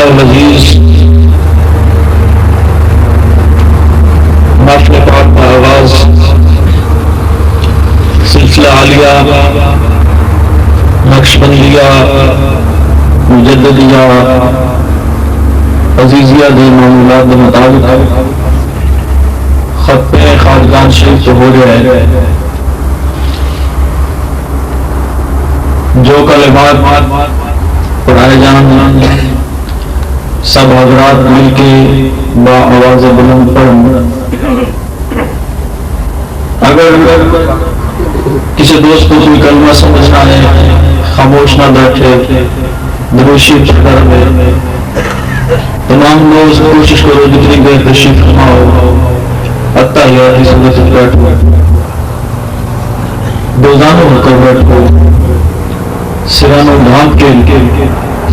اللہ العزیز محفل پاک کا آغاز سلسلہ عالیہ نقشبندیہ مجددیہ عزیزیہ دے معمولات کے مطابق ختم خاجگان شریف سے ہو رہا ہے. جو کلمات پڑھائے جان سب حضرات مل کے با آواز بلند پڑھیں. اگر کسی دوست کو کوئی کلمہ سمجھنا ہے خاموش نہ بیٹھے درود شریف پڑھ میں تمام لوگ کوشش کرو جتنی دیر تشریف فرماؤ اتحیات کی سنت میں بیٹھو دوزانوں ہو کر بیٹھو سرانوں ڈھانپ کے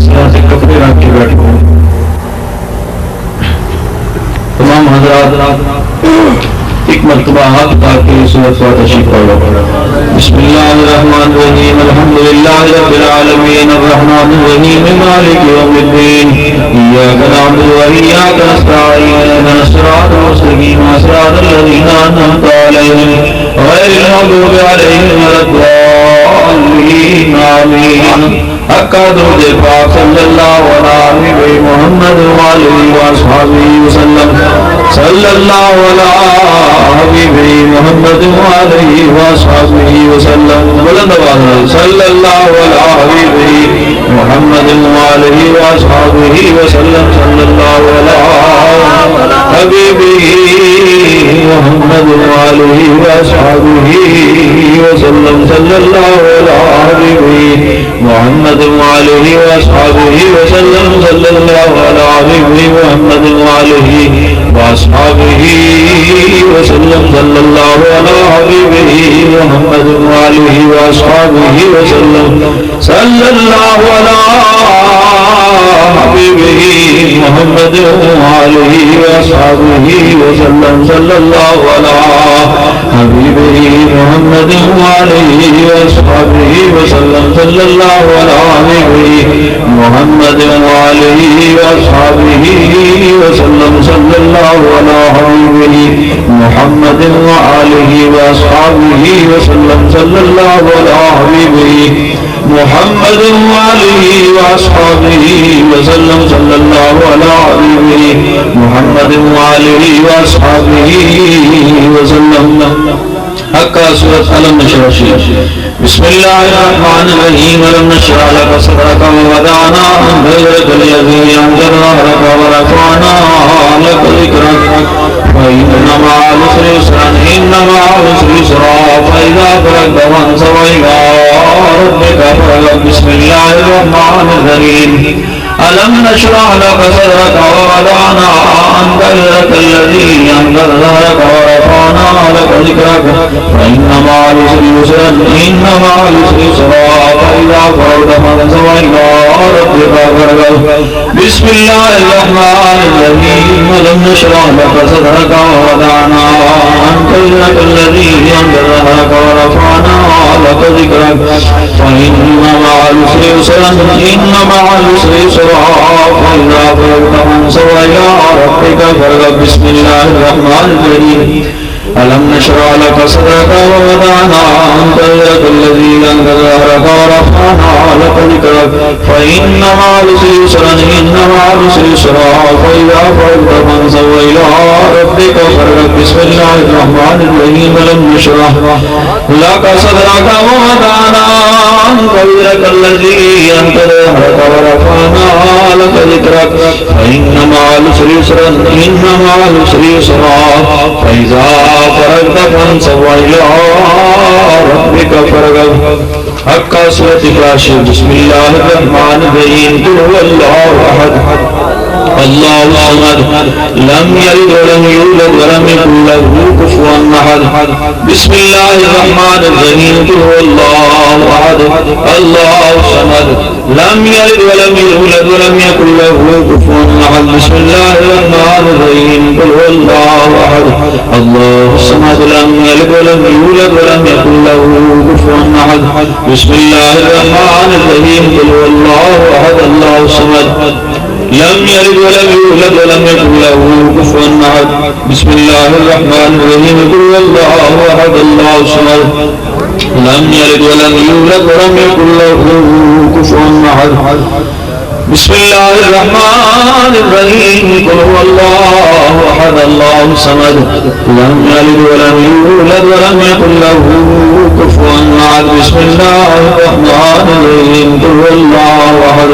سرا سے کپڑے رکھ کے بیٹھو. تمام حضرات ایک مرتبہ ہاتھ اٹھا کے سورۃ فاتحہ تشریف پڑھو. بسم اللہ الرحمن الرحیم الحمد للہ رب العالمین الرحمن الرحیم مالک یوم الدین ایاک نعبد و ایاک نستعین اهدنا الصراط المستقیم صراط الذین انعمت علیہم غیر المغضوب علیہم ولا الضالین آمین. حق درود پاک صلی اللہ علیہ محمد وآلہ وصحبہ وسلم صلی اللہ علیہ محمد وآلہ وصحبہ وسلم بلند آواز صلی اللہ علیہ محمد وآلہ وصحبہ وسلم صلی اللہ علیہ حبیبہ محمد وآلہ وصحبہ وسلم صلی اللہ علیہ محمد وآلہ وصحبہ وسلم صلی اللہ علیہ محمد وآلہ وصحبہ وسلم صلی اللہ علیہ محمد وآلہ وصحبہ وسلم صلی اللہ علیہ محمد وآلہ وصحبہ وسلم صلی اللہ علیہ محمد وآلہ وصحبہ وسلم صلی اللہ علیہ محمد وآلہ وصحبہ وسلم صلی اللہ علیہ محمد وآلہ وصحبہ وسلم صلی اللہ علیہ محمد وآلہ وصحبہ وسلم صلی اللہ علیہ محمد وآلہ وصحبہ وسلم. حق سورۃ علم نشرح. بسم اللہ الرحمن الرحیم علم نشرح لك صدرك ووضعنا عنك الذي انزل ظهرك ورفعنا لك ذكرك فإن مع العسر يسرا إن مع العسر يسرا فإذا فرغت فانصب إلى ربك فارغب. بسم الله الرحمن الرحيم ألم نشرح لك صدرك ووضعنا عنك وزرك الذي أنقض ظهرك ورفعنا لك ذكرك فإن مع العسر يسرا إن مع العسر يسرا فإذا فرغت فانصب إلى ربك فارغب. بسم الله الرحمن الرحيم ألم نشرح لك صدرك ووضعنا عنك وزرك الذي أنقض ظهرك ورفعنا لك ذكرك فإن مع العسر يسرا إن مع العسر يسرا فإذا فرغت فانصب إلى ربك فارغب. بسم الله الرحمن الرحيم ألم نشرح لك صدرك ووضعنا عنك وزرك الذي أنقض ظهرك ورفعنا لك ذكرك فإن مع العسر يسرا إن مع العسر يسرا فإذا فرغت فانصب إلى ربك فارغب. بسم الله الرحمن الرحيم ألم نشرح لك صدرك ووضعنا عنك وزرك الذي أنقض ظهرك ورفعنا لك ذكرك فإن مع العسر يسرا إن مع العسر يسرا فإذا فرغت فانصب إلى ربك فارغب. حق سورۃ اخلاص. بسم اللہ الرحمن الرحیم قل هو اللہ احد اللہ الصمد لم یلد ولم یولد ولم یکن له کفوا احد. بسم اللہ الرحمن الرحیم قل هو اللہ احد اللہ الصمد لم یلد ولم یولد ولم یکن له کفوا احد. بسم اللہ الرحمن الرحیم قل هو اللہ احد اللہ الصمد لم یلد ولم یولد ولم یکن له کفوا احد. بسم اللہ الرحمن الرحیم قل هو اللہ احد اللہ الصمد لم يلد ولم يولد ولم يكن له كفوا أحد. بسم الله الرحمن الرحيم قل هو الله أحد الله الصمد لم يلد ولم يولد ولم يكن له كفوا أحد. بسم الله الرحمن الرحيم قل هو الله أحد الله الصمد لم يلد ولم يولد ولم يكن له كفوا أحد. بسم الله الرحمن الرحيم قل هو الله أحد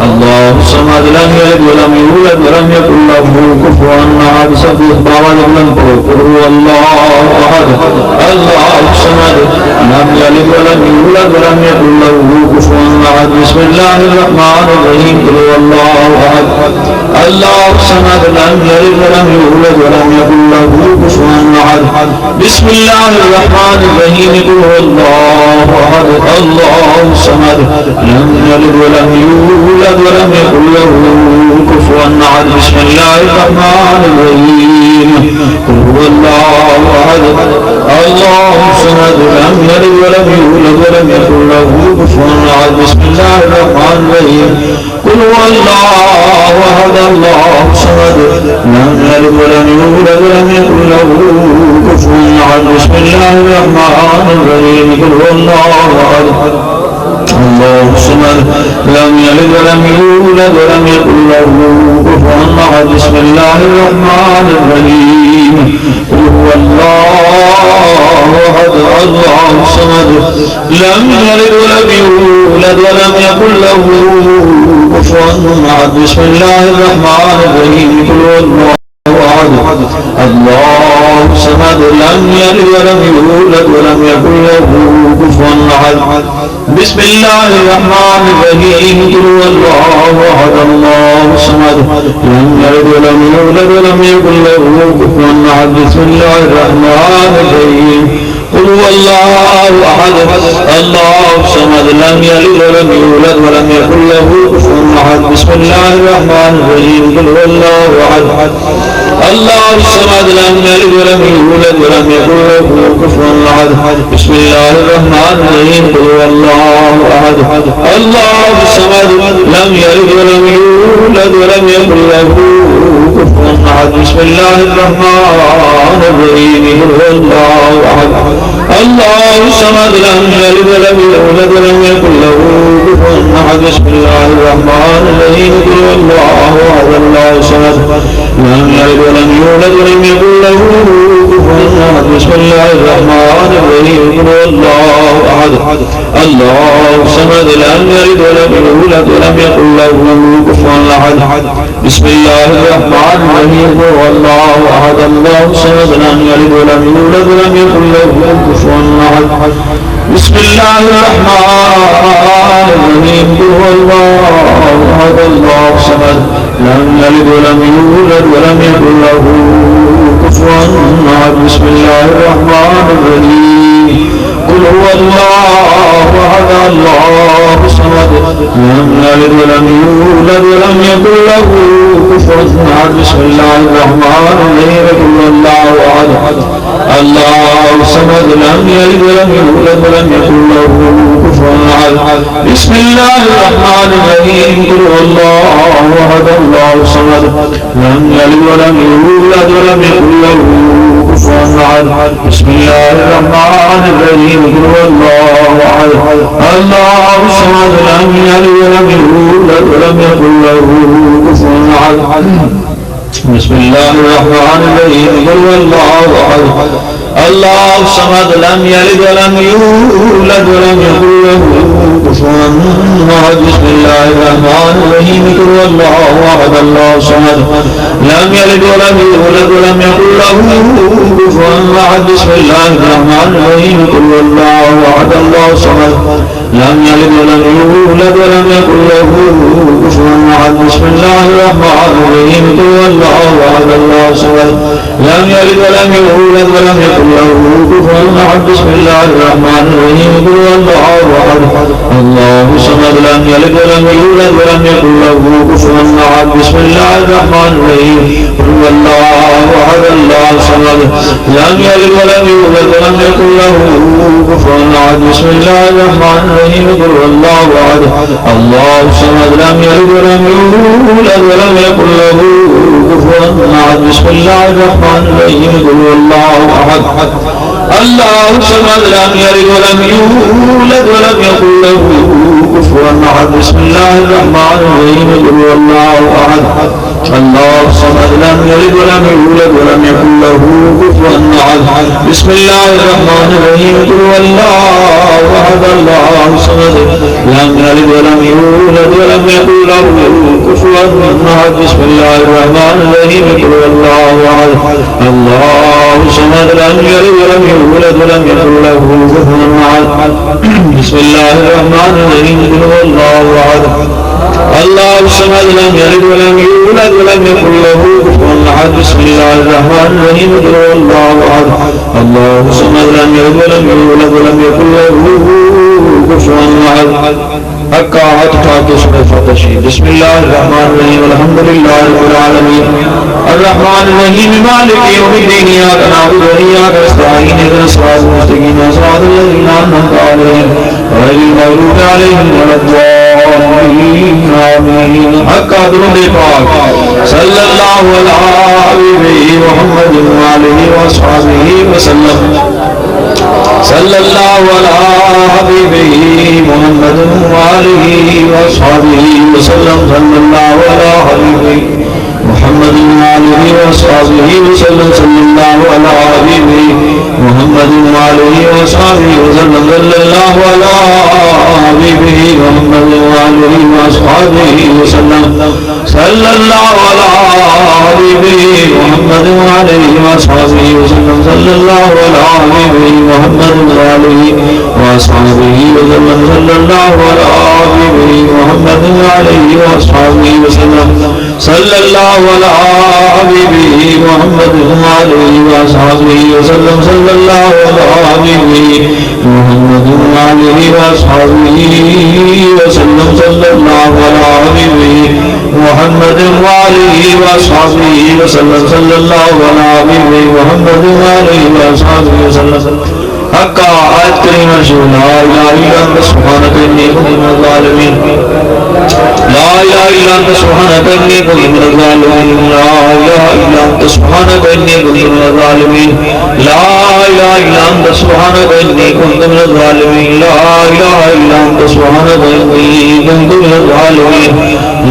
الله الصمد لم يلد ولم يولد ولم يكن له كفوا أحد. سبح بابا لمن قل هو الله أحد الله الصمد لم يلد ولم يولد ولم يكن له كفوا أحد. بسم الله الرحمن الرحيم قل هو الله أحد الله الصمد لم يلد ولم يولد ولم يكن له كفوا أحد. بسم الله الرحمن الرحيم قل هو الله أحد الله الصمد لم يلد ولم يولد ولم يكن له كفوا أحد. بسم الله الرحمن الرحيم قل هو الله أحد الله الصمد لم يلد ولم يولد ولم يكن له كفوا أحد. بسم الله الرحمن الرحيم قل هو الله أحد الله الصمد لم يلد ولم يولد ولم يكن له كفوا أحد. بسم الله الرحمن الرحيم قل هو الله أحد الله الصمد لم يلد ولم يولد ولم يكن له كفوا أحد. بسم الله الرحمن الرحيم قل هو الله أحد الله الصمد لم يلد ولم يولد ولم يكن له كفوا أحد. بسم الله الرحمن الرحيم قل هو الله أحد الله الصمد لم يلد ولم يولد ولم يكن له كفوا أحد. بسم الله الرحمن الرحيم قل هو الله أحد الله الصمد لم يلد ولم يولد ولم يكن له كفوا أحد. بسم الله الرحمن الرحيم قل هو الله أحد الله الصمد لم يلد ولم يولد ولم يكن له كفوا أحد. بسم الله الرحمن الرحيم قل هو الله أحد الله الصمد لم يلد ولم يولد ولم يكن له كفوا أحد. بسم الله الرحمن الرحيم قل هو الله أحد الله الصمد لم يلد ولم يولد ولم يكن له كفوا أحد. بسم الله الرحمن الرحيم قل هو الله أحد الله الصمد لم يلد ولم يولد ولم يكن له كفوا أحد. بسم الله الرحمن الرحيم قل هو الله أحد الله الصمد لم يلد ولم يولد ولم يكن له كفوا أحد. بسم الله الرحمن الرحيم قل هو الله أحد الله الصمد لم يلد ولم يولد ولم يكن له كفوا أحد. بسم الله الرحمن الرحيم قل هو الله أحد الله الصمد لم يلد ولم يولد ولم يكن له كفوا أحد. بسم الله الرحمن الرحيم قل هو الله أحد الله الصمد لم يلد ولم يولد ولم يكن له كفوا أحد. بسم الله الرحمن الرحيم قل هو الله أحد الله الصمد لم يلد ولم يولد ولم يكن له كفوا أحد. بسم الله الرحمن الرحيم قل هو الله أحد الله الصمد لم يلد ولم يولد ولم يكن له كفوا أحد. بسم الله الرحمن الرحيم قل هو الله أحد الله الصمد لم يلد ولم يولد ولم يكن له كفوا أحد. بسم الله الرحمن الرحيم قل هو الله أحد الله الصمد لم يلد ولم يولد ولم يكن له كفوا أحد. بسم الله الرحمن الرحيم قل هو الله أحد الله الصمد لم يلد ولم يولد ولم يكن له كفوا أحد. بسم الله الرحمن الرحيم قل هو الله أحد الله الصمد لم يلد ولم يولد ولم يكن له كفوا أحد. بسم الله الرحمن الرحيم قل هو الله أحد الله الصمد لم يلد ولم يولد ولم يكن له كفوا أحد. بسم الله الرحمن الرحيم قل هو الله أحد الله الصمد لم يلد ولم يولد ولم يكن له كفوا أحد. بسم الله الرحمن الرحيم قل هو الله أحد الله الصمد لم يلد ولم يولد ولم يكن له كفوا أحد. بسم الله الرحمن الرحيم قل هو الله أحد الله الصمد لم يلد ولم يولد ولم يكن له كفوا أحد بسم الله الرحمن الرحيم قل هو الله أحد الله الصمد لم يلد ولم يولد ولم يكن له كفوا أحد بسم الله الرحمن الرحيم قل هو الله أحد الله الصمد لم يلد ولم يولد ولم يكن له كفوا أحد بسم الله الرحمن الرحيم قل هو الله أحد الله الصمد لم يلد ولم يولد ولم يكن له كفوا أحد بسم الله الرحمن الرحيم قل هو الله أحد الله الصمد لم يلد ولم يولد ولم يكن له كفوا أحد بسم الله الرحمن الرحيم قل هو الله أحد الله الصمد لم يلد ولم يولد ولم يكن له كفوا أحد بسم الله الرحمن الرحيم قل هو الله أحد الله الصمد لم يلد ولم يولد ولم يكن له كفوا أحد بسم الله الرحمن الرحيم قل هو الله أحد الله الصمد لم يلد ولم يولد ولم يكن له كفوا أحد حقا تاکہ اس میں فتشی بسم اللہ الرحمن الرحیم الحمد للہ رب العالمین الرحمن الرحیم مالک یوم الدین ایاک نعبد و ایاک نستعین اهدنا الصراط المستقیم صراط الذین انعمت علیہم غیر المغضوب علیہم ولا الضالین آمین حقا درود پاک صلی اللہ علیہ محمد وآلہ وصحبہ وسلم صلی اللہ علیہ حبیبہ محمد وآلہ وصحبہ وسلم صلی اللہ علیہ حبیبہ محمد وآلہ وصحبہ وسلم صلی اللہ علیہ حبیبہ محمد وآلہ وصحبہ وسلم صلی اللہ علیہ حبیبہ محمد وآلہ وصحبہ وسلم صلی اللہ علیہ حبیبہ محمد وآلہ وصحبہ وسلم صلی اللہ علیہ حبیبہ محمد وآلہ وصحبہ وسلم صلی اللہ علیہ حبیبہ محمد وآلہ وصحبہ وسلم صلی اللہ علیہ حبیبہ محمد وآلہ وصحبہ وسلم صلی اللہ علیہ حبیبہ محمد وآلہ وصحبہ وسلم صلی اللہ علیہ حبیبہ محمد وآلہ وصحبہ وسلم صلی اللہ علیہ حبیبہ محمد وآلہ وصحبہ وسلم حقا آیت کریمہ شروع لا الہ الا انت سبحانک انی کنت من الظالمین لا الہ الا انت سبحانک انی کنت من الظالمین لا الہ الا انت سبحانک انی کنت من الظالمین لا الہ الا انت سبحانک انی کنت من الظالمین لا الہ الا انت سبحانک انی کنت من الظالمین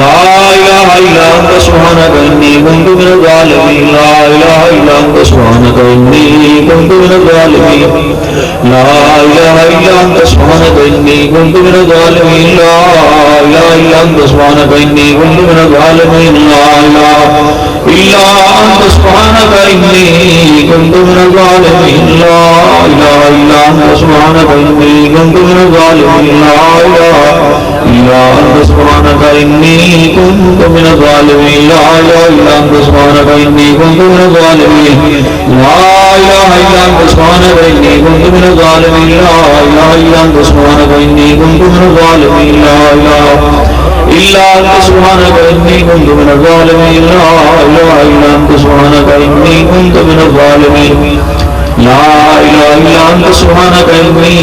لا الہ الا انت سبحانک انی کنت من الظالمین لا الہ الا انت سبحانک انی کنت من الظالمین لا إله إلا أنت سبحانك إني كنت من الظالمين لا إله إلا أنت سبحانك إني كنت من الظالمين لا إله إلا أنت سبحانك إني كنت من الظالمين لا إله إلا أنت سبحانك إني كنت من الظالمين لا إله إلا أنت سبحانك إني كنت من الظالمين لا إله إلا أنت سبحانك إني كنت من الظالمين لا إله إلا أنت سبحانك إني كنت من الظالمين لا إله إلا أنت سبحانك إني كنت من الظالمين لا إله إلا أنت سبحانك إني كنت من الظالمين لا إله إلا أنت سبحانك إني كنت من الظالمين لا إله إلا أنت سبحانك إني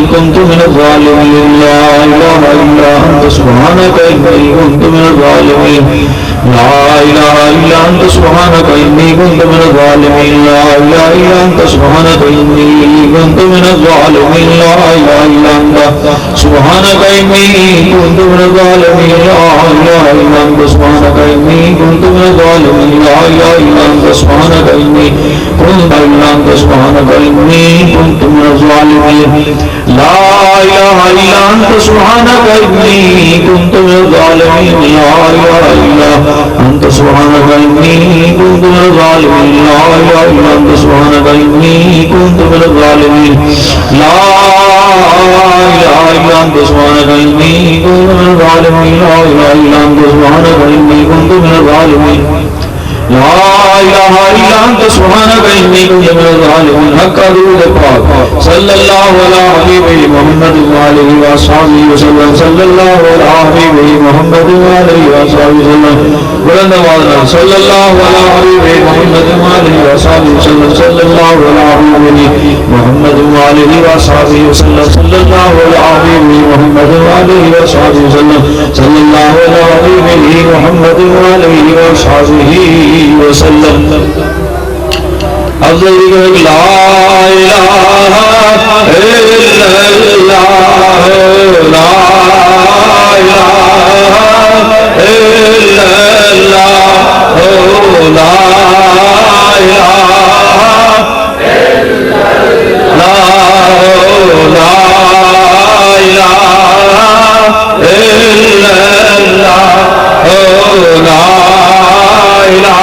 كنت من الظالمين لا إله إلا أنت سبحانك إني كنت من الظالمين لا إله إلا أنت سبحانك إني كنت من الظالمين لا إله إلا أنت سبحانك إني كنت من الظالمين لا إله إلا أنت سبحانك إني كنت من الظالمين لا إله إلا أنت سبحانك إني كنت من الظالمين لا إله إلا أنت سبحانك إني كنت إلا أنت سبحانك إني كنت من الظالمين لا إله إلا أنت سبحانك إني كنت من الظالمين لا إله إلا أنت سبحانك إني كنت من الظالمين لا إله إلا أنت سبحانك إني كنت من الظالمين لا إله إلا أنت سبحانك إني كنت من الظالمين لا إله إلا أنت سبحانك إني كنت من الظالمين لا الہ الا انت سبحانک انی کنت من الظالمین. حق کا درود پاک صلی اللہ علیہ حبیبہ محمد وآلہ وصحبہ وسلم. صلی اللہ علیہ حبیبہ محمد وآلہ وصحبہ وسلم. بلند آواز صلی اللہ علیہ حبیبہ محمد وآلہ وصحبہ وسلم. صلی اللہ علیہ حبیبہ محمد وآلہ وصحبہ وسلم. صلی اللہ علیہ حبیبہ محمد وآلہ وصحبہ وسلم. صلی اللہ علیہ حبیبہ محمد وآلہ وصحبہ وسلم. افضل ذکر لا الہ الا اللہ. لا الہ الا اللہ. لا الہ الا اللہ. لا الہ الا اللہ. لا الہ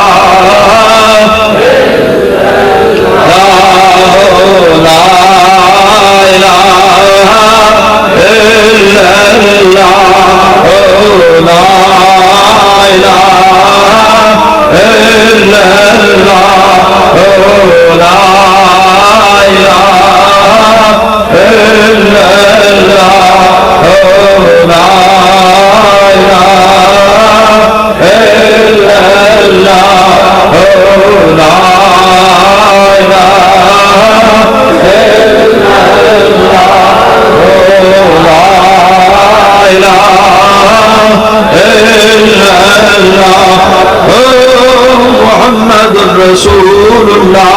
رسول اللہ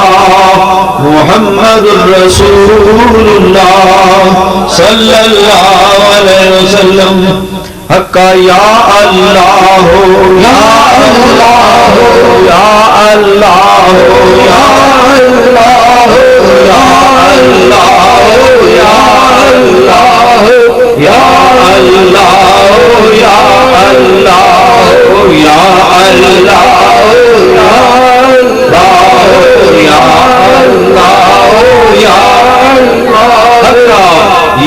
محمد رسول اللہ صلی اللہ علیہ وسلم. حقا یا اللہ یا اللہ یا اللہ یا اللہ یا اللہ یا اللہ یا اللہ یا اللہ یا اللہ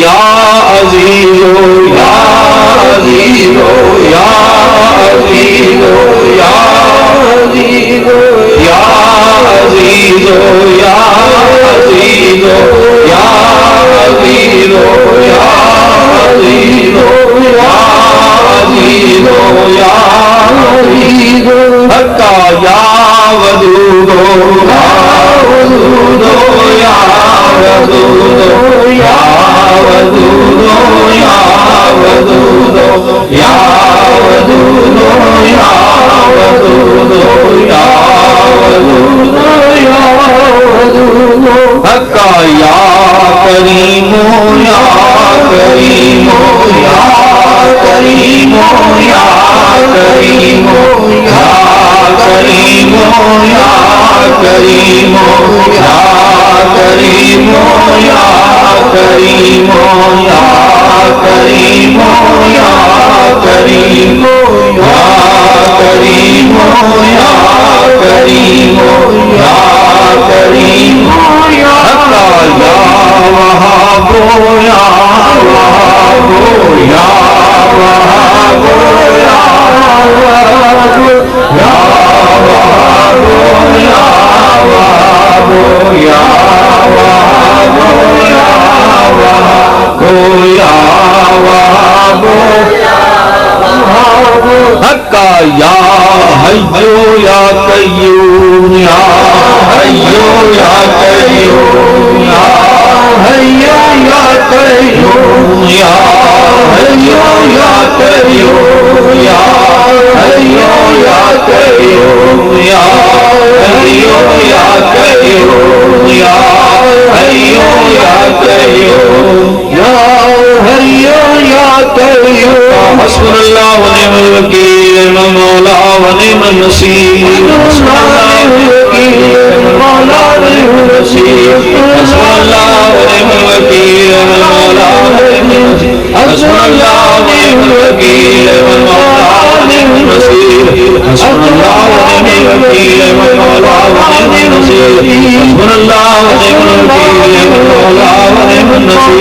یا عزیز یا عزیز یا عزیز یا عزیز یا عزیز یا عزیز یا عزیز یا عزیز یا عزیز یا عزیز. حقا یا ودود یا ودود یا ودود یا ودود یا ودود یا ودود یا ودود یا ودود یا ودود. حقا یا کریم یا کریم یا کریم یا کریم یا کریم یا کریم یا کریم یا کریم یا کریم یا کریم یا کریم یا کریم یا کریم یا وہاب یا وہاب یا وہاب یا وہاب یا وہاب یا وہاب یا وہاب یا وہاب حقا یا حیو یا قیوم یا حیو یا قیوم یا حیو یا قیوم یا حیو یا قیوم یا حیو یا قیوم یا حیو یا قیوم یا حیو یا قیوم یا حیو یا قیوم. حسبنا اللہ ونعم الوکیل نعم المولا ونعم النصیر. حسبنا اللہ مولا ونعم النصیر. حسبنا اللہ ونعم الوکیل نعم المولا ونعم النصیر. حسبنا اللہ ونعم الوکیل نعم المولا ونعم النصیر. حسبنا اللہ ونعم الوکیل نعم المولا ونعم النصیر. حسبنا اللہ ونعم الوکیل نعم المولا ونعم النصیر.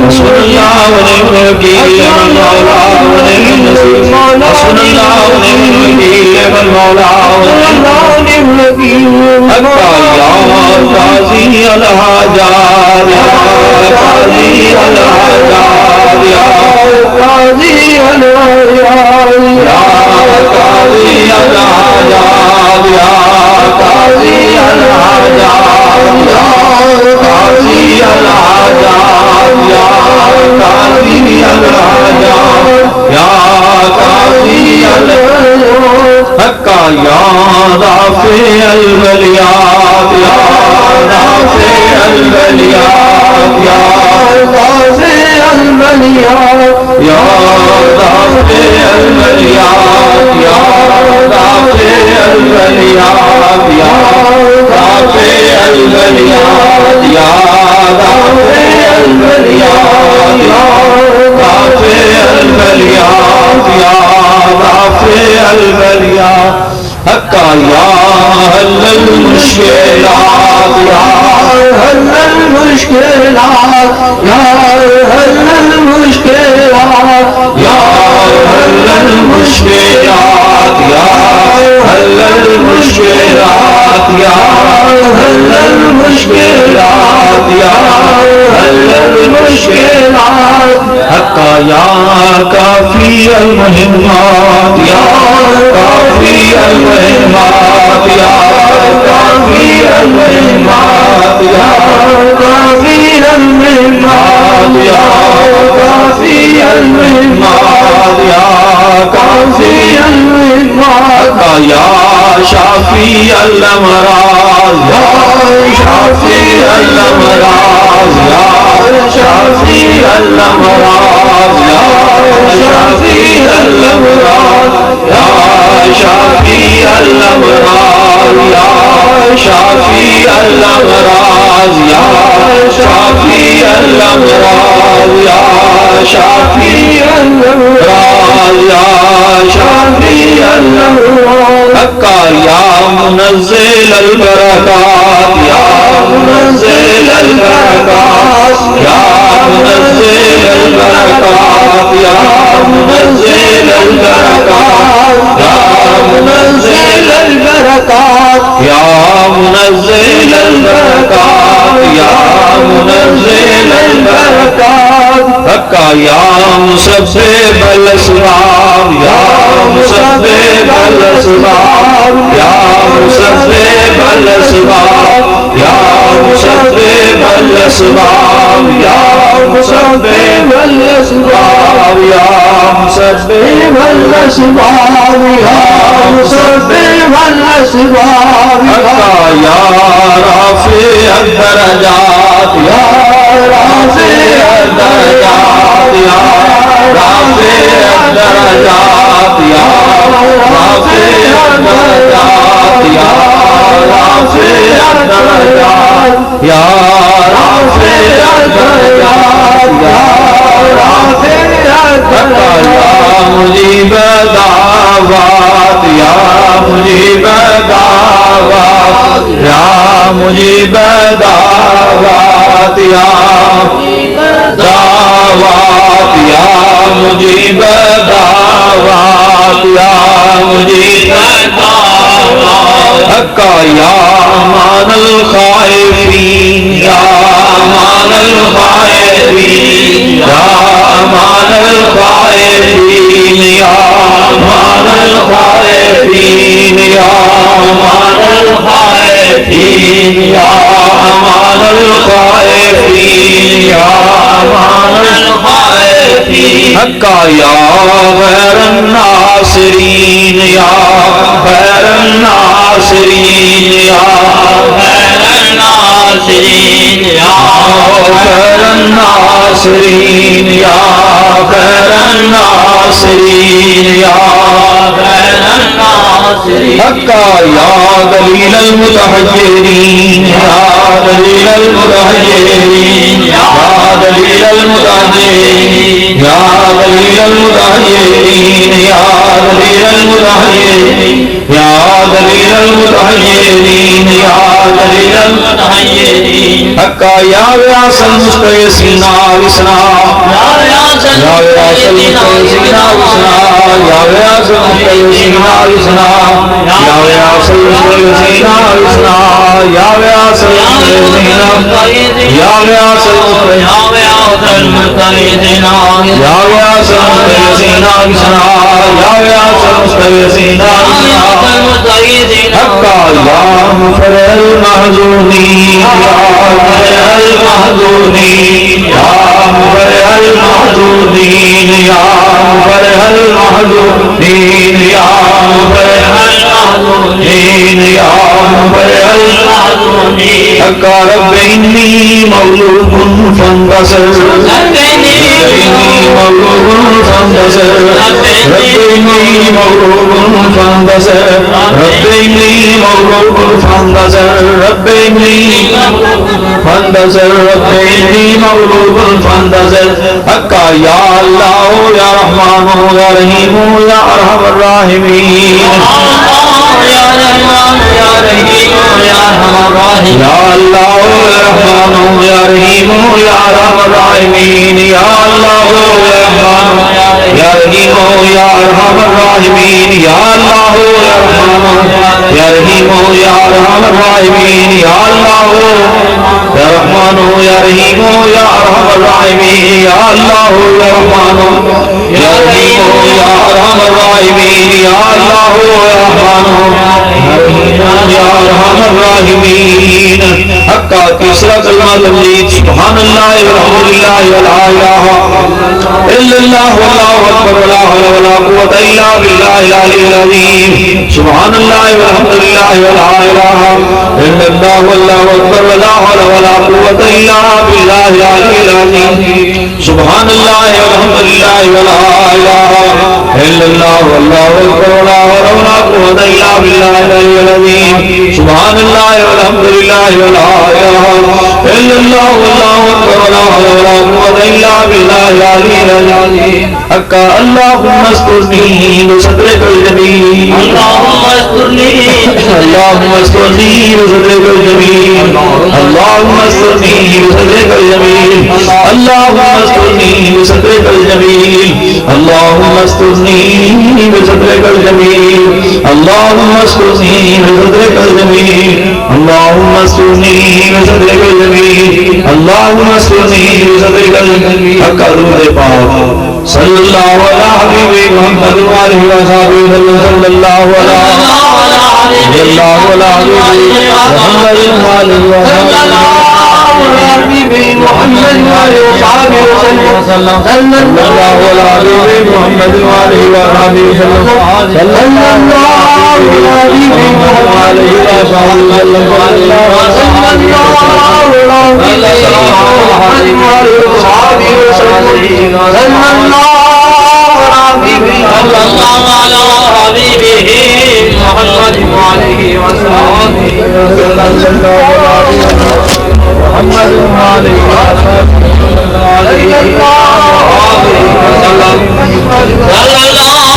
حسبنا اللہ ونعم الوکیل نعم المولا ونعم النصیر. حسبنا اللہ ونعم الوکیل نعم المولا ونعم النصیر. الحكيم يا قاضي الحاجات يا قاضي الحاجات يا قاضي الحاجات يا قاضي الحاجات يا قاضي الحاجات يا قاضي الحاجات يا قاضي الحاجات يا قاضي الحاجات حقا يا رافع البليات يا رافع البليات يا رافع البليات يا رافع البليات يا رافع البليات يا رافع البليات يا رافع البليات يا رافع البليات يا رافع البليات حقا يا حل المشكلات يا حل المشكلات يا حل المشكلات يا حل المشكلات يا حل المشكلات يا حل المشكلات يا حل المشكلات حقا يا كافي المهمات يا كافي المهمات يا كافي المهمات يا كافي المهمات يا كافي المهمات يا كافي المهمات يا شافي الامراض يا شافي الامراض يا شافي الامراض يا شافي الامراض يا شافي الامراض يا شافي الامراض يا شافي الامراض يا شافي الامراض يا شافي الامراض حقا يا منزل البركات يا منزل البركات يا منزل البركات يا منزل البركات يا منزل البركات يا منزل البركات يا منزل البركات حقا يا مسبب الاسباب يا مسبب الاسباب يا مسبب الاسباب يا مسبب الاسباب يا مسبب الاسباب يا مسبب الاسباب يا مسبب الاسباب حقا يا رافع الدرجات يا رافع الدرجات يا رافع الدرجات يا رافع الدرجات يا رافع الدرجات يا رافع الدرجات يا رافع الدرجات يا مجيب دعوات يا مجيب دعوات يا مجيب دعوات يا دعوات يا مجيب دعوات يا مجيب دعوات حقا يا مان الخائفين يا مان الخائفين يا مان الخائفين يا مان الخائفين يا مان الخائفين يا مان الخائفين يا مان الخائفين حقا يا غير الناصرين يا غير الناصرين يا غير الناصرين يا غير الناصرين يا غير الناصرين يا غير الناصرين حقا يا دليل المتحجرين يا دليل المتحجرين يا دليل المتحجرين يا دليل المتحجرين يا دليل المتحجرين يا دليل المتحجرين يا دليل المتحجرين حقا يا غياث المستغيثين أغثنا يا غياث يا غياث المستغيثين أغثنا يا غياث المستغيثين أغثنا يا غياث المستغيثين أغثنا يا غياث المستغيثين يا غياث المستغيثين يا غياث المستغيثين أغثنا يا غياث المستغيثين أغثنا حقا يا مفرج المحزونين يا مفرج المحزونين يا مفرج المحزونين يا مفرج المحزونين يا مفرج المحزونين يا مفرج المحزونين حقا رب إني مغلوب فانتصر رب إني مغلوب فانتصر رب إني مغلوب فانتصر رب إني مغلوب فانتصر رب إني فانتصر رب إني مغلوب فانتصر حقا يا الله يا رحمن يا رحيم يا أرحم الراحمين يا رحمن يا رحيم يا أرحم الراحمين يا الله يا رحمن يا رحيم يا أرحم الراحمين يا الله يا رحمن يا رحيم يا أرحم الراحمين يا الله يا رحمن يا رحيم يا أرحم الراحمين يا الله يا رحمن يا رحيم يا أرحم الراحمين يا الله يا رحمن يا رحيم يا أرحم الراحمين يا الله يا رحمن يا أرحم الراحمين حقا تیسرا کلمہ تمجید سبحان اللہ والحمد للہ ولا الہ الا اللہ واللہ اکبر ولا حول ولا قوة الا باللہ العلی العظیم سبحان اللہ والحمد للہ ولا الہ الا اللہ واللہ اکبر ولا حول ولا قوة الا باللہ العلی العظیم سبحان اللہ والحمد للہ ولا الہ الا اللہ واللہ اکبر ولا حول ولا قوة الا باللہ العلی العظیم سبحان اللہ والحمد للہ ولا الہ الا اللہ واللہ اکبر ولا حول ولا قوة الا باللہ العلی العظیم حقا اللہم استرنی بصدرک الجمیل اللہم استرنی بصدرک الجمیل اللہم استرنی بصدرک الجمیل اللہم استرنی بصدرک الجمیل اللہم استرنی بصدرک الجمیل اللہم استرنی بصدرک الجمیل اللہم استرنی بصدرک الجمیل اللہم استرنی بصدرک الجمیل حقا درود پاک صلی اللہ علیہ حبیب محمد وآلہ وصحبہ صلی اللہ علیہ حبیب محمد وآلہ وصحبہ صلی اللہ علیہ حبیب محمد وآلہ وصحبہ صلی اللہ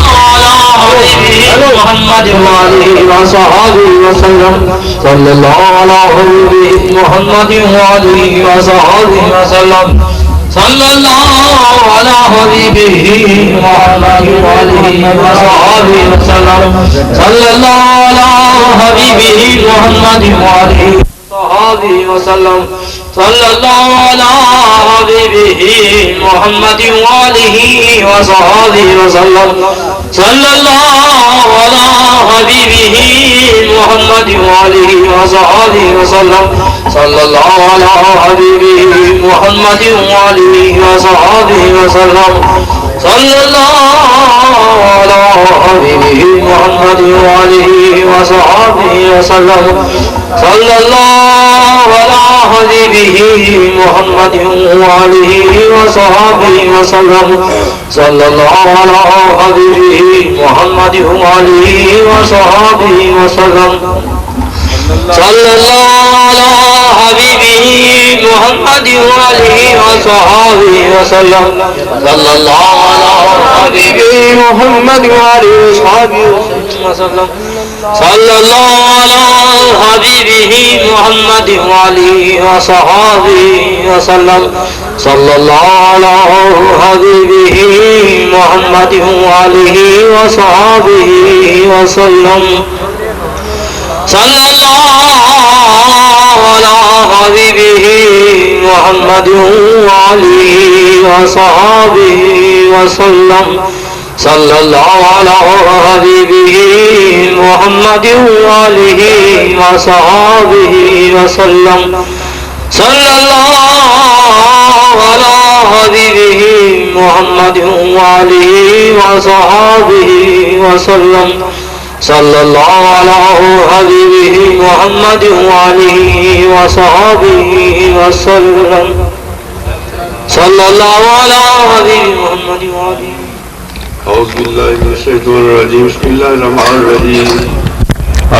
علیہ محمد وآلہ وصحبہ وسلم صلی اللہ علیہ محمد وآلہ وصحبہ وسلم صلی اللہ علیہ حبیبہ محمد وآلہ وصحبہ وسلم صلی اللہ علیہ حبیبہ محمد وآلہ وصحبہ وسلم صلی اللہ علیہ حبیبہ محمد وآلہ وصحبہ وسلم صلی اللہ علیہ حبیبہ محمد وآلہ وصحبہ وسلم صلی اللہ علیہ حبیبہ محمد وآلہ وصحبہ وسلم صلی اللہ علیہ حبیبہ محمد وآلہ وصحبہ وسلم صلی اللہ علیہ حبیبہ محمد وآلہ وصحبہ وسلم صلی اللہ علیہ حبیبہ محمد وآلہ وصحبہ وسلم صلی اللہ علیہ حبیبہ محمد وآلہ وصحبہ وسلم صلی اللہ علیہ حبیبہ محمد وآلہ وصحبہ وسلم صلی اللہ علیہ حبیبہ محمد وآلہ وصحبہ وسلم صلی اللہ علی حبیبہ محمد وآلہ وصحبہ وسلم صلی اللہ علی حبیبہ محمد وآلہ وصحبہ وسلم صلی اللہ علی حبیبہ محمد وآلہ وصحبہ وسلم صلی اللہ علی حبیبہ محمد وآلہ وصحبہ وسلم صلی اللہ علی حبیبہ محمد وآلہ وصحبہ وسلم صلی اللہ علی حبیبہ محمد وآلہ. اعوذ باللہ من الشیطان الرجیم بسم اللہ الرحمن الرحیم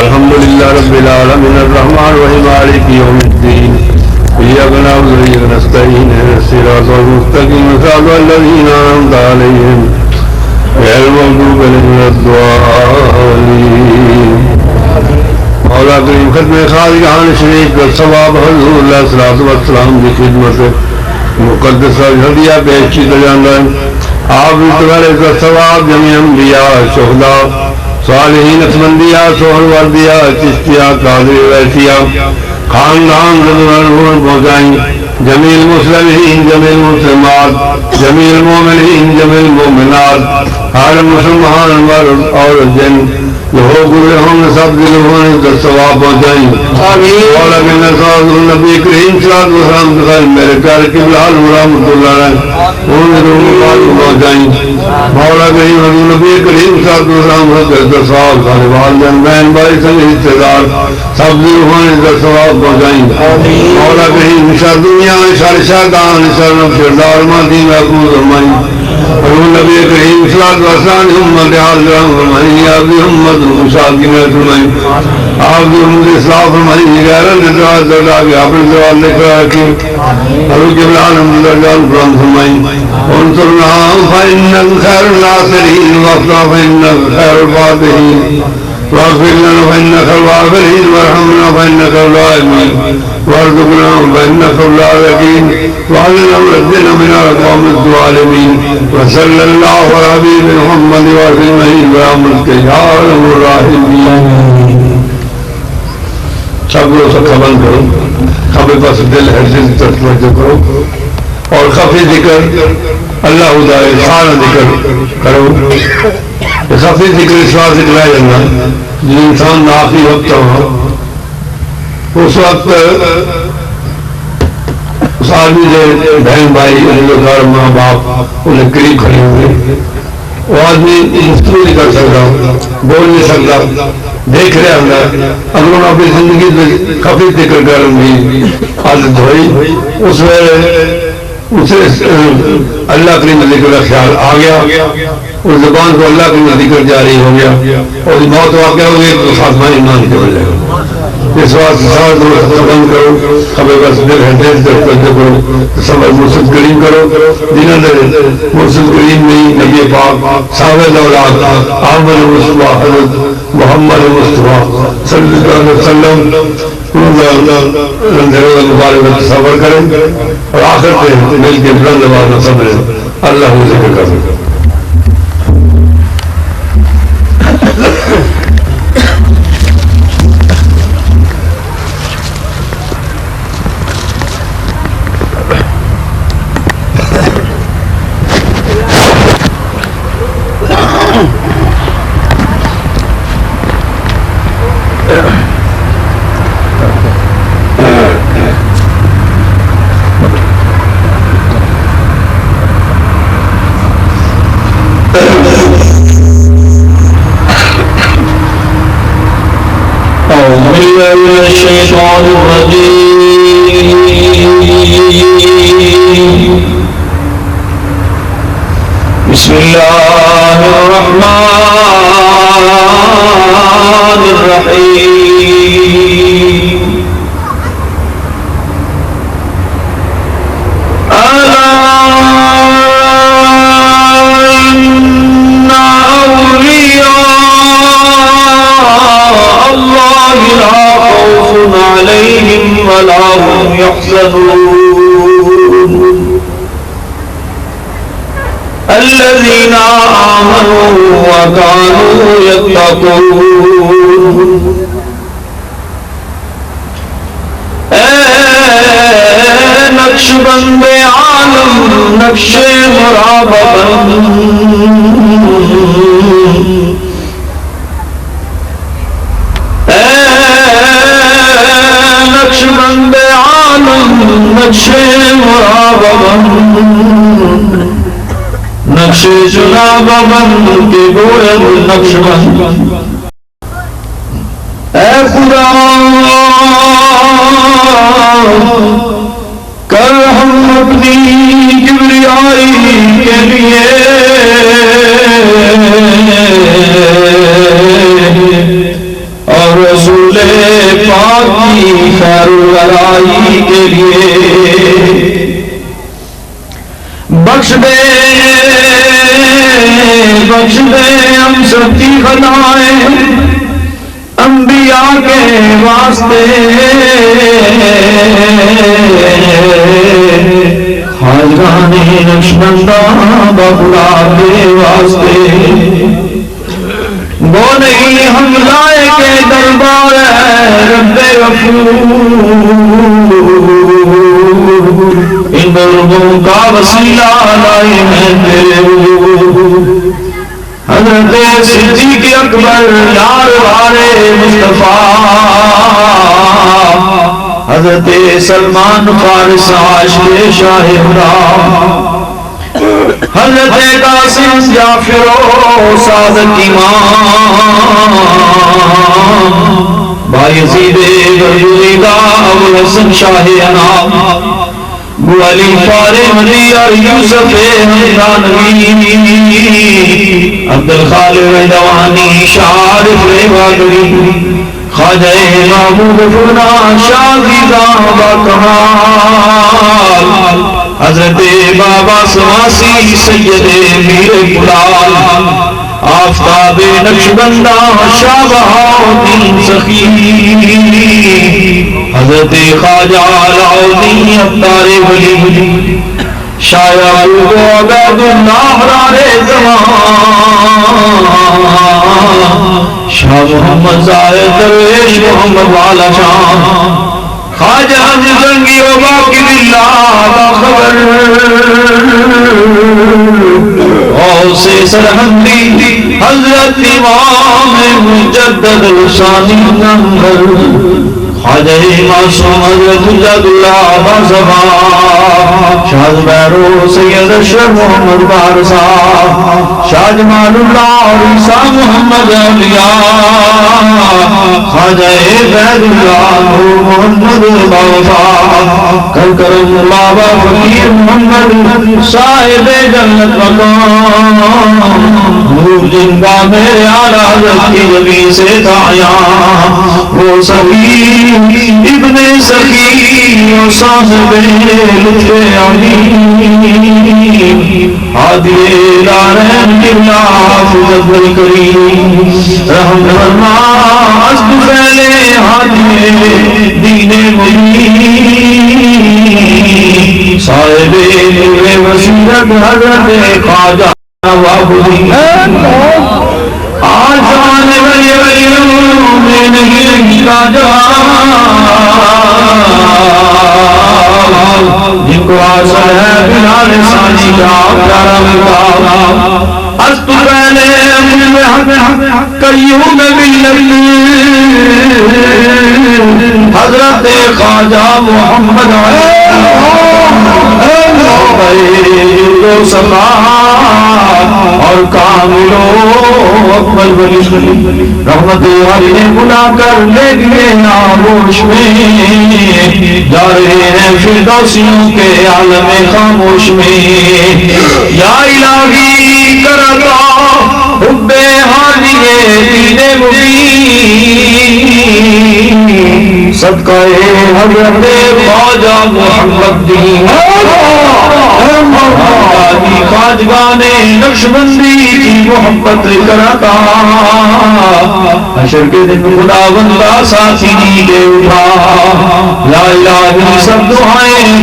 الحمدللہ رب العالمین الرحمن الرحیم مالک یوم الدین ایاک نعبد و ایاک نستعین اهدنا الصراط المستقیم صراط الذین انعمت علیہم غیر المغضوب علیہم ولا الضالین. مولا کریم ختم خالقان شریف کا ثواب حضور اللہ صلی اللہ علیہ وسلم کی خدمت مقدسہ ہدیہ پیش کی جانا ہے. آپ اتوارے کا ثواب جميع انبیاء شہداء صالحین اسمندیاء سہروردیاء چشتیاء قادری ویسیاء خاندان رضوان پہنچائیں. جمیل مسلمین جمیل مسلمات جمیل مومنین جمیل مومنات ہر مسلمان مرد اور جن لہو گرے ہوں سب دلوں نے ثواب پہنچائیں. مولا کے نبی کریم صلی اللہ علیہ وسلم میرے پیارے قبلہ رحمۃ اللہ علیہ پہنچائیں. مولا کریم نبی کریم صلی اللہ علیہ وسلم ثواب سارے والدین بہن بھائی سب رشتے دار سب دلوں نے ثواب پہنچائیں. مولا کریم شر دنیا شر شیطان شر کردار مادی محفوظ فرمائیں. حضور نبی کریم صلی اللہ علیہ وسلم امت حاضرہ فرمائیں. آپ کی امت خوشحال کی محنت فرمائیں. آپ کی امت اصلاح فرمائیں. غیرت اطلاع دردا کے آپ نے سوال لے کر رکھی. حضور کے بلان حمد اللہ قرآن فرمائیں. انصرنا فإنك خير الناصرين واغفر فإنك خير الفاتحين واغفر لنا فإنك الغافرين وارحمنا فإنك الراحمين وارزقنا فإنك الرازقين واعلنا ونجنا من القوم الظالمين وصلى الله على حبيب محمد وسلم برحمتك يا ارحم الراحمين. سب لوگ خبر کرو خبر پاس دل ہے دل تک توجہ کرو اور خفی ذکر اللہ خدائے سارا ذکر کرو. خفی ذکر اس وقت ذکر جانا جو انسان نافی وقت ہو اس وقت اس آدمی سے بہن بھائی گھر ماں باپ انہیں قریب کھڑے ہوئے وہ آدمی گفتگو نہیں کر سکتا بول نہیں سکتا دیکھ رہے اندر اگر انہوں اپنی زندگی میں خفی ذکر کرنے کی عادت ہوئی اس میں اسے اللہ کریم ذکر کا خیال آ گیا اس زبان کو اللہ کریم ذکر جاری ہو گیا اور موت واقع ہو گئی تو خاتمہ ایمان کے بن جائے گا. اس وقت سارا بند کرو خبر بس دل ہے دل تک توجہ کرو صبر مرشد کریم کرو جنہوں نے مرشد کریم نہیں نبی پاک صحابہ اولاد احمد مصطفیٰ حضرت محمد مصطفیٰ صلی اللہ علیہ وسلم مبارک صبر کریں اور آخر پہ مل کے بلند آواز میں صبر اللہ کو ذکر کر سکے. من الشيطان الرجيم بسم الله الرحمن الرحيم ألا إن أولياء الله لا خوف عليهم ولا هم يحزنون الذين آمنوا وكانوا يتقون اے نقش بند عالم نقش مراببن نقش بند عالم نقش مراببن نقش جناب بند کے گوئے نقش بند اے خدا کر ہم اپنی کبریائی کے لیے اور رسول پاک کی خیر ورائی کے لیے بخش دے ہم سب کی خطائیں انبیاء کے واسطے خواجگان نقشبندہ بابا کے واسطے وہ نہیں ہم لائے کے دربار رب غفور ان لوگوں کا وسیلہ لائے ہیں تیرے حضرت صدیق اکبر یار والے مصطفیٰ حضرت سلمان فارس عاشق شاہ حرام حضرت قاسم جعفر صادق امام بایزید برگزیدہ ابوالحسن شاہ انام ابو علی فارغی اور یوسف ہمدانوی عبدالخالق دوانی شارف ریواگری خواجہ محمود فرنا شاہدہ باکمال حضرت بابا سواسی سید میر قلال آفتاب نقشبندہ شاہ بہاؤدین سخی حضرت خواجہ علاؤدین ابتار ولی شاہ یعقوب عبید اللہ حرار زمان شاہ محمد زاہد درویش محمد والا شاہ خواجہ زنگی و باقی اللہ باخبر غوث سرحندی حضرت امام مجدد الثانی نمبر خواجہ معصوم حضرت اللہ بازبا شاہ بیرو سید اشرف محمد بارسا شاہ جمال اللہ اور عیسیٰ محمد علیہ خواجہ بید اللہ محمد بابا کر کرم بابا فقیر محمد صاحب جنت مقام نور جنگا میرے آلہ حضرت کی نبی سے تایا وہ سبھی ابن سخی و صاحب لطف علیم حادی دارین قبلہ حافظ الکریم رحم فرما عزب پہلے حادی دین مبین صاحب نور وسیلت حضرت خواجہ وابدی آجان ولی ولیوں میں نہیں راجہ جن کو آسر ہے بلال ثانی کا پیارا مقام از تو پہلے مجھے حق قیوم ملت حضرت خواجہ محمد اور کاملو اکبر ولی رحمت والی نے بلا کر لے گئے آغوش میں جا رہے ہیں فردوسیوں کے عالم خاموش میں یا الہی کرتا حب حالی دین مبین صدقہ حضرت خواجہ محمد دین خواجگان نقشبندی کی محبت کراتا حشر کے دن خدا بندہ ساتھی لے اٹھا لا الہ الا سب دعائیں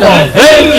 Hey!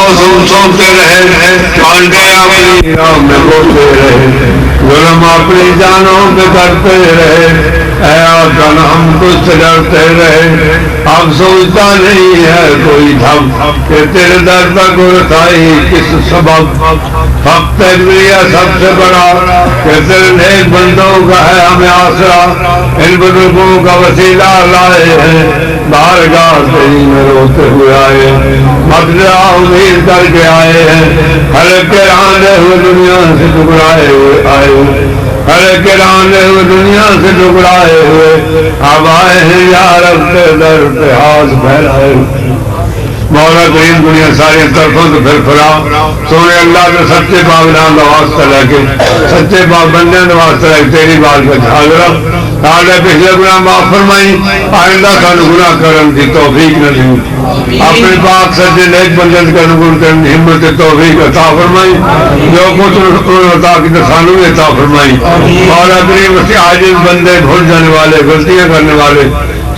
سوتے رہے کانٹے اپنی راہ میں بوتے رہے ظلم اپنی جانوں پہ کرتے رہے اے آقا ہم تجھ سے ڈرتے رہے اب سوچتا نہیں ہے کوئی دھم کہ تیرے در تک رسائی کس سبب حق تجریہ سب سے بڑا کہ تیرے نیک بندوں کا ہے ہمیں آسرا ان بزرگوں کا وسیلہ لائے ہیں بارگاہ تیری میں روتے ہوئے آئے مدرا امید کر کے آئے ہیں ہر کے آنے ہوئے دنیا سے ٹکرائے ہوئے آئے ہر کے آنے ہوئے دنیا سے ٹکرائے ہوئے اب آئے ہیں یار اپنے در پہ ہاتھ پھیلائے مولا کریم دنیا ساری طرفوں سے پھر پھرا سونے اللہ کے سچے باغیان واسطہ لے کے سچے باغ بندے واسطہ لے تیری بات پہ حاضر آگے پچھلے گناہ معاف فرمائی آئندہ سانو گناہ کرن دی توفیق نہ دی اپنے پاک سچے نیک بندے کا نگور کرن دی ہمت توفیق عطا فرمائی جو کچھ عطا کی سانو عطا فرمائی مولا کریم سے عاجز بندے بھول جانے والے غلطیاں کرنے والے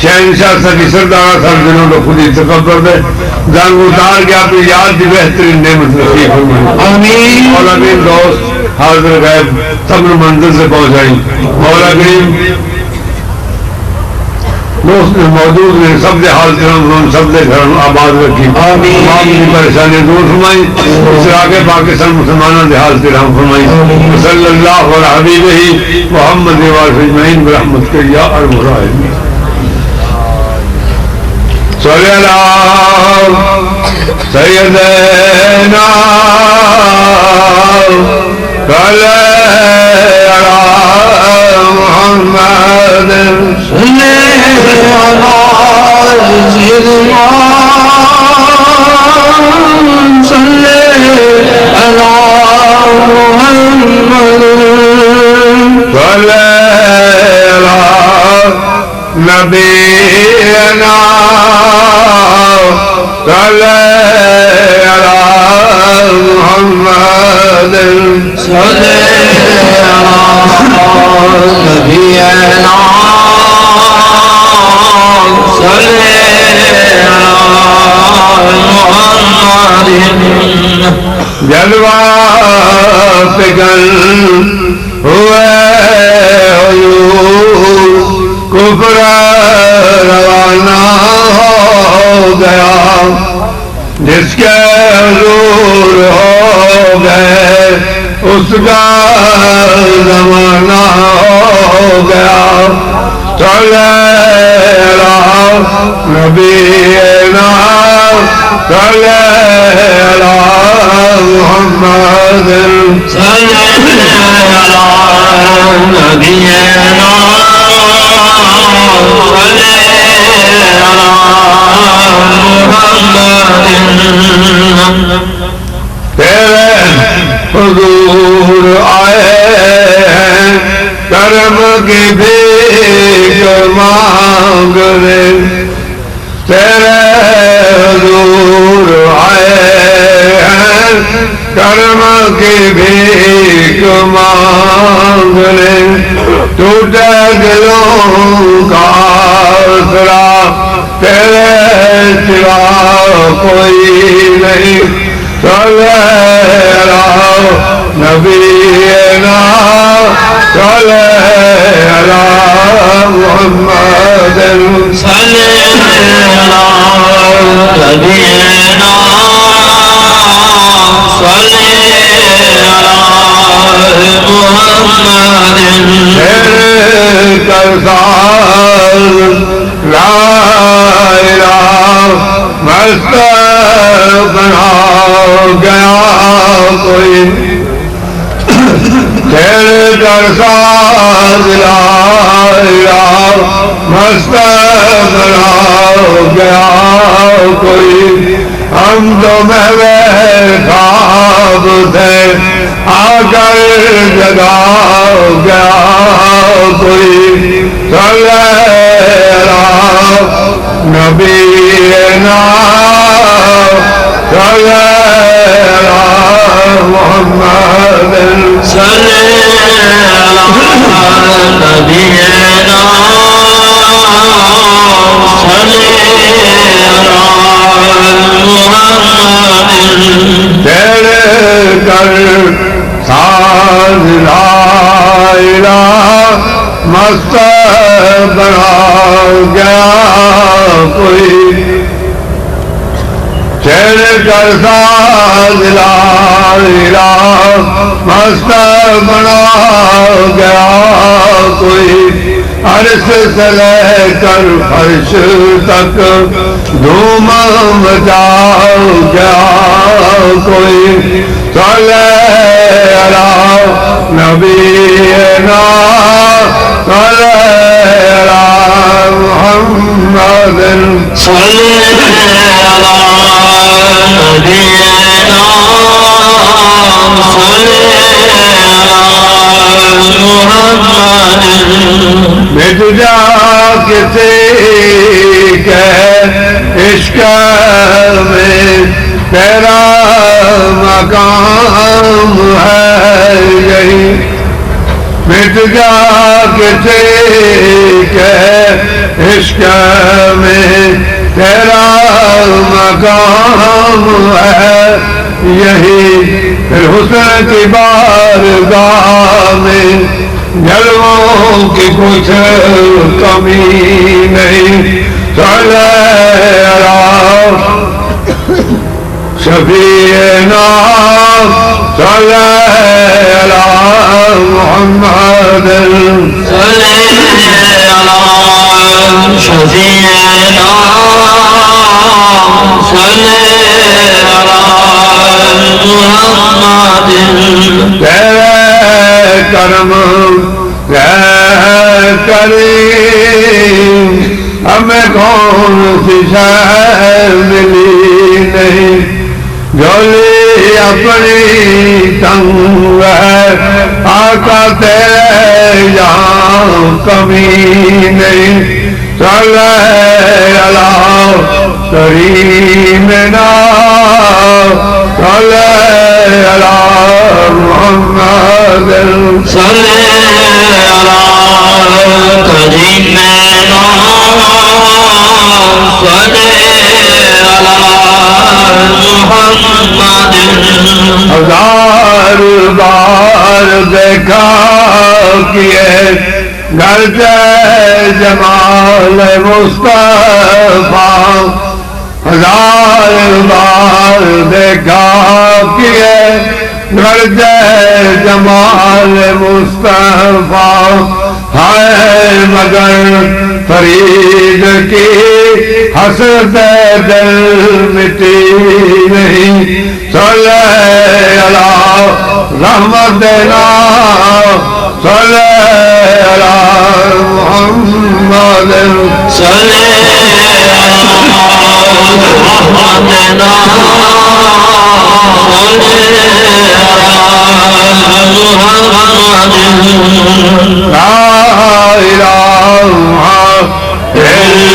شہنشاہ سچی سردار سب دنوں کو خود ہی تقبل دے جنگ اتار کے اپنی یاد کی بہترین نعمت نصیب فرمائی آمین مولا کریم دوست حاضر غیب سب منزل سے پہنچائی مولا کریم دوست موجود ہیں سب کے حال کرم سب کے گھر آباد رکھی تمام کی پریشانیاں دور فرمائی اس آگے پاکستان مسلمانوں کے حال کرم فرمائی صلی اللہ علیہ حبیب ہی محمد اجمعین برحمت کے یا ارحم الراحمین صلی اللہ سیدنا صلی محمد صلی نبینا صلی محمد صلی نبینا صلی محمد جلوہ پگل ہوئے کفر روانہ ہو گیا جس کے حضور ہو گئے اس کا زمانہ ہو گیا صلی اللہ نبینا صلی اللہ محمد صلی اللہ نبینا تیرے حضور آئے ہیں کرم کی بھیک مانگ رہے تیرے حضور آئے ہیں کرم کی بھیک مانگ رہے ٹوٹے دلوں کا آسرا تیرے سوا کوئی نہیں صلی اللہ نبینا صلی اللہ محمد صلی اللہ نبینا صلی اللہ محمد کرسال لا الہ مستغنا گیا کوئی تیرے کرسال لا الہ مستغنا گیا کوئی ہم تو محوے خواب تھے آ کر جگا گیا کوئی صلی اللہ نبینا صلی اللہ محمد صلی اللہ نبینا صلی اللہ تیرے کر ساز لا الہ مست بنا گیا کوئی تیرے کر ساز لا الہ مست بنا گیا کوئی عرش سے لے کر فرش تک دھوم مچا گیا کوئی صلی علی نبینا صلی علی محمد صلی علی نبینا صلی علی محمد مٹ جا کسی کے عشق میں تیرا مقام ہے یہی مٹ جا کسی کے عشق میں تیرا مقام ہے یہی پھر حسن کی بارگاہ میں جلووں کی کچھ کمی نہیں صلی علی شفیعنا صلی علی محمد صلی علی شفیعنا صلی علی محمد تیرے کرم کریم ہمیں کون سی شے ملی نہیں جولی اپنی تنگ ہے آقا تیرے یہاں کمی نہیں صلی علی کریمنا صلی علی محمد صلی علی کریمنا صلی علی محمد ہزار بار دیکھا کیے گرجے جمال مصطفیٰ ہزار بار دیکھا کیے گرجے جمال مصطفیٰ ہے مگر فرید کی حسرت دل مٹی نہیں صلی علی رحمت دینا صلی علی محمد صلی علی رحمت دینا صلی علی محمد لا الہ الا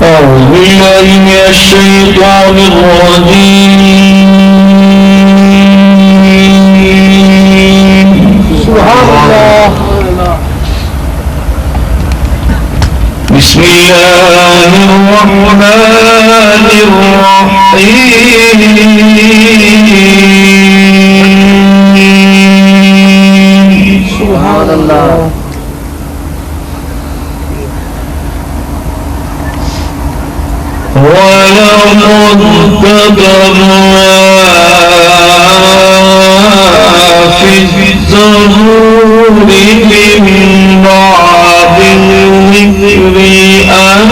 أعوذ بالله من الشيطان الرجيم سبحان الله بسم الله الرحمن الرحيم ولمدة في الزبور من بعد الذكر أن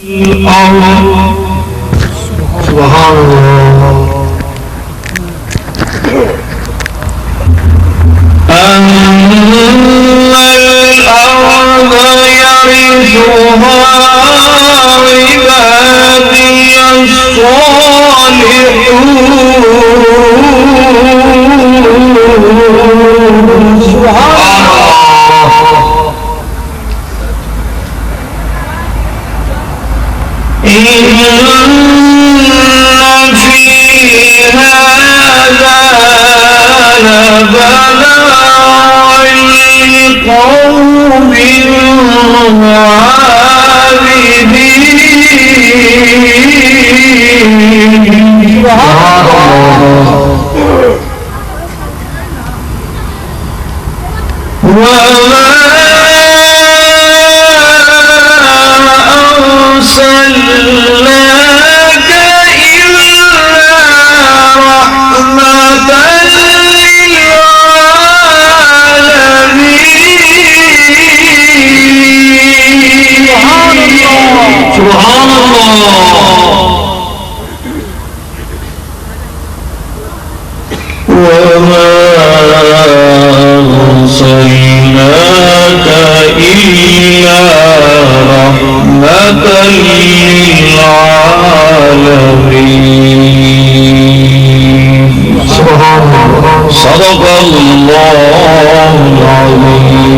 الأرض سبحان الله أن الأرض يرثها عبادي الصالحون سبحان الله إن في هذا لبلاغا لقوم عابدين وما أرسلناك إلا رحمة للعالمين سبحان الله وما أرسلناك إلا رحمة للعالمين سبحان الله صدق الله العظيم.